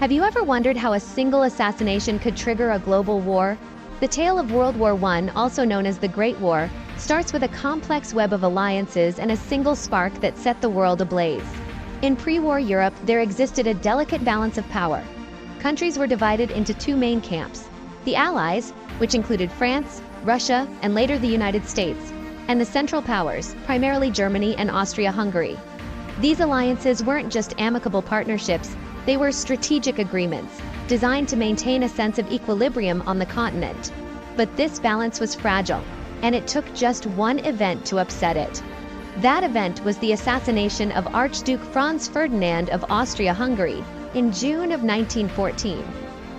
Have you ever wondered how a single assassination could trigger a global war? The tale of World War I, also known as the Great War, starts with a complex web of alliances and a single spark that set the world ablaze. In pre-war Europe, there existed a delicate balance of power. Countries were divided into two main camps: the Allies, which included France, Russia, and later the United States, and the Central Powers, primarily Germany and Austria-Hungary. These alliances weren't just amicable partnerships, they were strategic agreements, designed to maintain a sense of equilibrium on the continent. But this balance was fragile, and it took just one event to upset it. That event was the assassination of Archduke Franz Ferdinand of Austria-Hungary in June of 1914.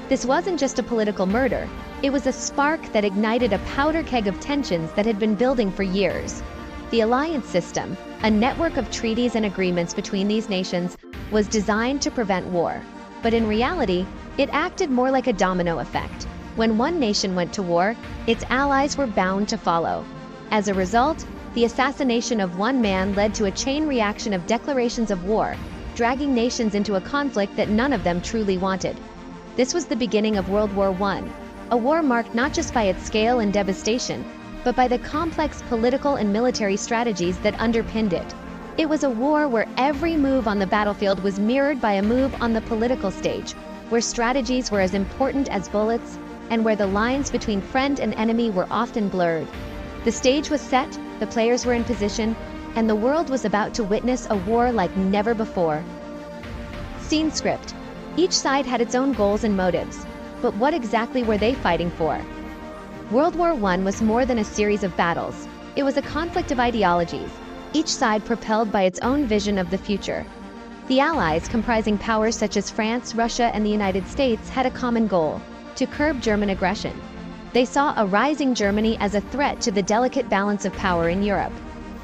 This wasn't just a political murder, it was a spark that ignited a powder keg of tensions that had been building for years. The alliance system, a network of treaties and agreements between these nations, was designed to prevent war. But in reality, it acted more like a domino effect. When one nation went to war, its allies were bound to follow. As a result, the assassination of one man led to a chain reaction of declarations of war, dragging nations into a conflict that none of them truly wanted. This was the beginning of World War I, a war marked not just by its scale and devastation, but by the complex political and military strategies that underpinned it. It was a war where every move on the battlefield was mirrored by a move on the political stage, where strategies were as important as bullets, and where the lines between friend and enemy were often blurred. The stage was set, the players were in position, and the world was about to witness a war like never before. Scene script. Each side had its own goals and motives, but what exactly were they fighting for? World War I was more than a series of battles. It was a conflict of ideologies, each side propelled by its own vision of the future. The Allies, comprising powers such as France, Russia, and the United States, had a common goal: to curb German aggression. They saw a rising Germany as a threat to the delicate balance of power in Europe.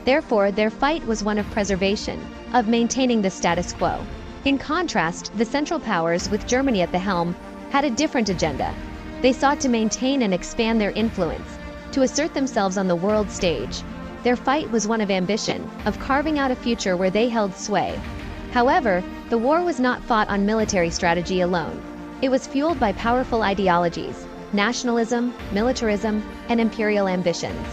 Therefore, their fight was one of preservation, of maintaining the status quo. In contrast, the Central Powers, with Germany at the helm, had a different agenda. They sought to maintain and expand their influence, to assert themselves on the world stage. Their fight was one of ambition, of carving out a future where they held sway. However, the war was not fought on military strategy alone. It was fueled by powerful ideologies: nationalism, militarism, and imperial ambitions.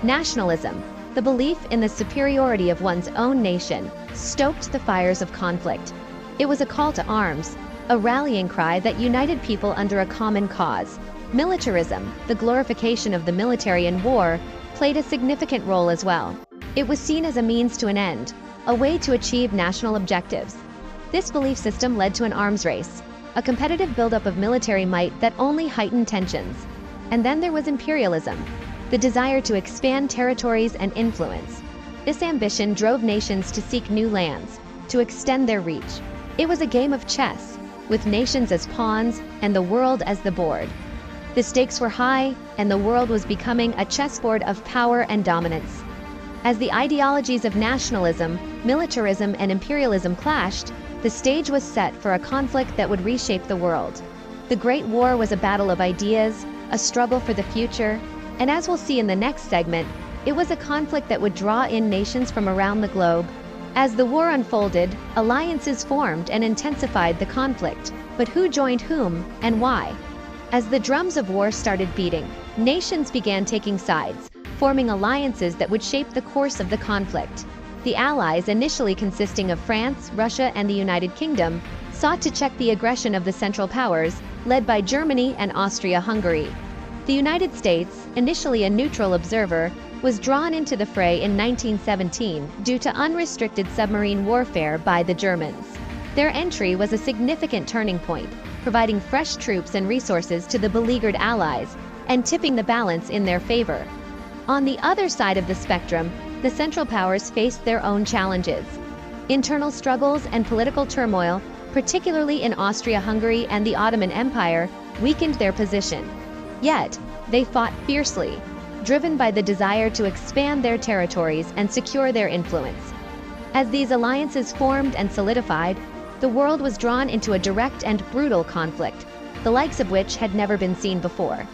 Nationalism, the belief in the superiority of one's own nation, stoked the fires of conflict. It was a call to arms, a rallying cry that united people under a common cause. Militarism, the glorification of the military in war, played a significant role as well. It was seen as a means to an end, a way to achieve national objectives. This belief system led to an arms race, a competitive buildup of military might that only heightened tensions. And then there was imperialism, the desire to expand territories and influence. This ambition drove nations to seek new lands, to extend their reach. It was a game of chess, with nations as pawns and the world as the board. The stakes were high, and the world was becoming a chessboard of power and dominance. As the ideologies of nationalism, militarism, and imperialism clashed, the stage was set for a conflict that would reshape the world. The Great War was a battle of ideas, a struggle for the future, and as we'll see in the next segment, it was a conflict that would draw in nations from around the globe. As the war unfolded, alliances formed and intensified the conflict. But who joined whom, and why? As the drums of war started beating, nations began taking sides, forming alliances that would shape the course of the conflict. The Allies, initially consisting of France, Russia, and the United Kingdom, sought to check the aggression of the Central Powers, led by Germany and Austria-Hungary. The United States, initially a neutral observer, was drawn into the fray in 1917 due to unrestricted submarine warfare by the Germans. Their entry was a significant turning point, providing fresh troops and resources to the beleaguered Allies and tipping the balance in their favor. On the other side of the spectrum, the Central Powers faced their own challenges. Internal struggles and political turmoil, particularly in Austria-Hungary and the Ottoman Empire, weakened their position. Yet, they fought fiercely, driven by the desire to expand their territories and secure their influence. As these alliances formed and solidified, the world was drawn into a direct and brutal conflict, the likes of which had never been seen before.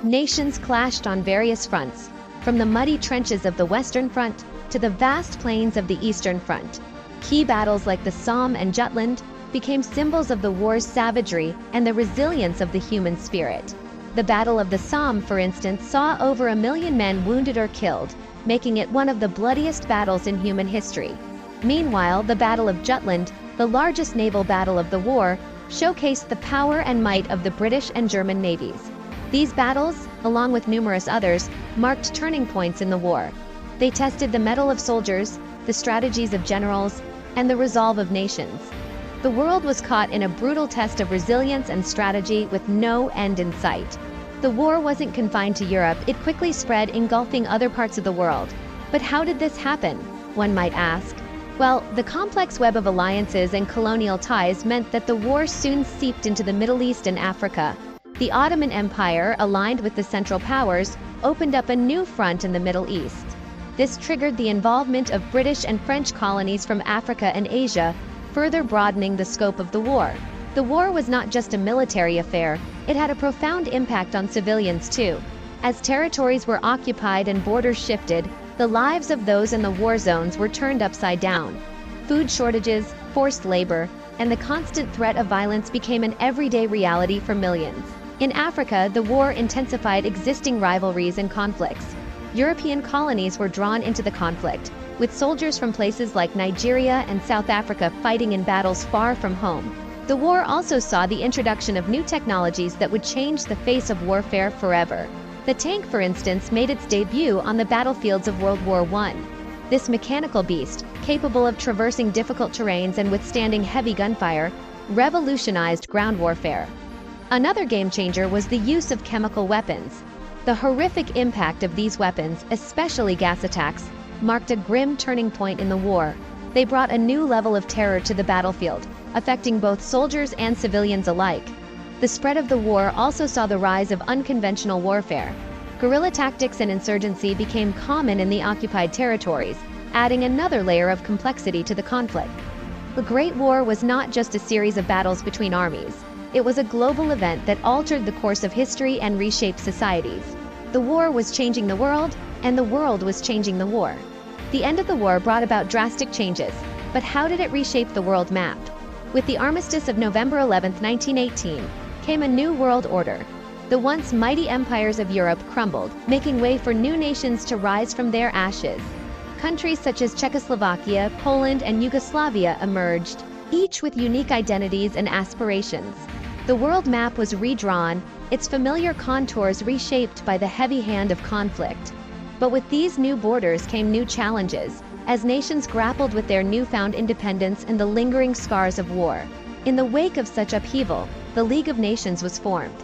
Nations clashed on various fronts, from the muddy trenches of the Western Front to the vast plains of the Eastern Front. Key battles like the Somme and Jutland, became symbols of the war's savagery and the resilience of the human spirit. The Battle of the Somme, for instance, saw over 1 million men wounded or killed, making it one of the bloodiest battles in human history. Meanwhile, the Battle of Jutland, the largest naval battle of the war, showcased the power and might of the British and German navies. These battles, along with numerous others, marked turning points in the war. They tested the mettle of soldiers, the strategies of generals, and the resolve of nations. The world was caught in a brutal test of resilience and strategy with no end in sight. The war wasn't confined to Europe, it quickly spread, engulfing other parts of the world. But how did this happen, one might ask? Well, the complex web of alliances and colonial ties meant that the war soon seeped into the Middle East and Africa. The Ottoman Empire, aligned with the Central Powers, opened up a new front in the Middle East. This triggered the involvement of British and French colonies from Africa and Asia, further broadening the scope of the war. The war was not just a military affair, it had a profound impact on civilians too. As territories were occupied and borders shifted, the lives of those in the war zones were turned upside down. Food shortages, forced labor, and the constant threat of violence became an everyday reality for millions. In Africa, the war intensified existing rivalries and conflicts. European colonies were drawn into the conflict, with soldiers from places like Nigeria and South Africa fighting in battles far from home. The war also saw the introduction of new technologies that would change the face of warfare forever. The tank, for instance, made its debut on the battlefields of World War I. This mechanical beast, capable of traversing difficult terrains and withstanding heavy gunfire, revolutionized ground warfare. Another game-changer was the use of chemical weapons. The horrific impact of these weapons, especially gas attacks, marked a grim turning point in the war. They brought a new level of terror to the battlefield, affecting both soldiers and civilians alike. The spread of the war also saw the rise of unconventional warfare. Guerrilla tactics and insurgency became common in the occupied territories, adding another layer of complexity to the conflict. The Great War was not just a series of battles between armies. It was a global event that altered the course of history and reshaped societies. The war was changing the world, and the world was changing the war. The end of the war brought about drastic changes, but how did it reshape the world map? With the armistice of November 11, 1918, came a new world order. The once mighty empires of Europe crumbled, making way for new nations to rise from their ashes. Countries such as Czechoslovakia, Poland, and Yugoslavia emerged, each with unique identities and aspirations. The world map was redrawn, its familiar contours reshaped by the heavy hand of conflict. But with these new borders came new challenges, as nations grappled with their newfound independence and the lingering scars of war. In the wake of such upheaval, the League of Nations was formed.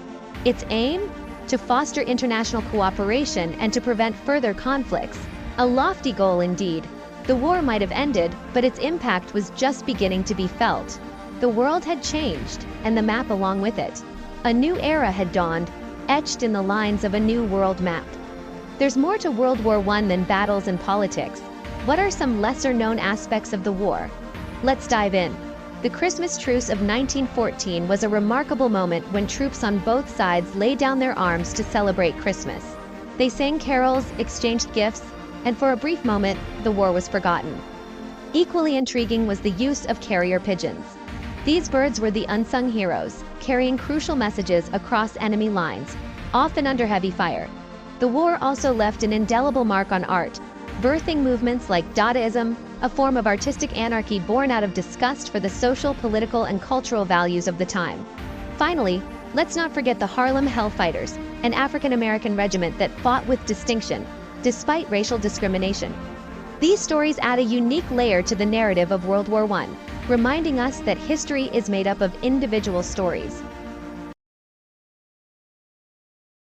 Its aim? To foster international cooperation and to prevent further conflicts. A lofty goal indeed. The war might have ended, but its impact was just beginning to be felt. The world had changed, and the map along with it. A new era had dawned, etched in the lines of a new world map. There's more to World War I than battles and politics. What are some lesser-known aspects of the war? Let's dive in. The Christmas Truce of 1914 was a remarkable moment when troops on both sides laid down their arms to celebrate Christmas. They sang carols, exchanged gifts, and for a brief moment, the war was forgotten. Equally intriguing was the use of carrier pigeons. These birds were the unsung heroes, carrying crucial messages across enemy lines, often under heavy fire. The war also left an indelible mark on art, birthing movements like Dadaism, a form of artistic anarchy born out of disgust for the social, political, and cultural values of the time. Finally, let's not forget the Harlem Hellfighters, an African-American regiment that fought with distinction, despite racial discrimination. These stories add a unique layer to the narrative of World War I, reminding us that history is made up of individual stories.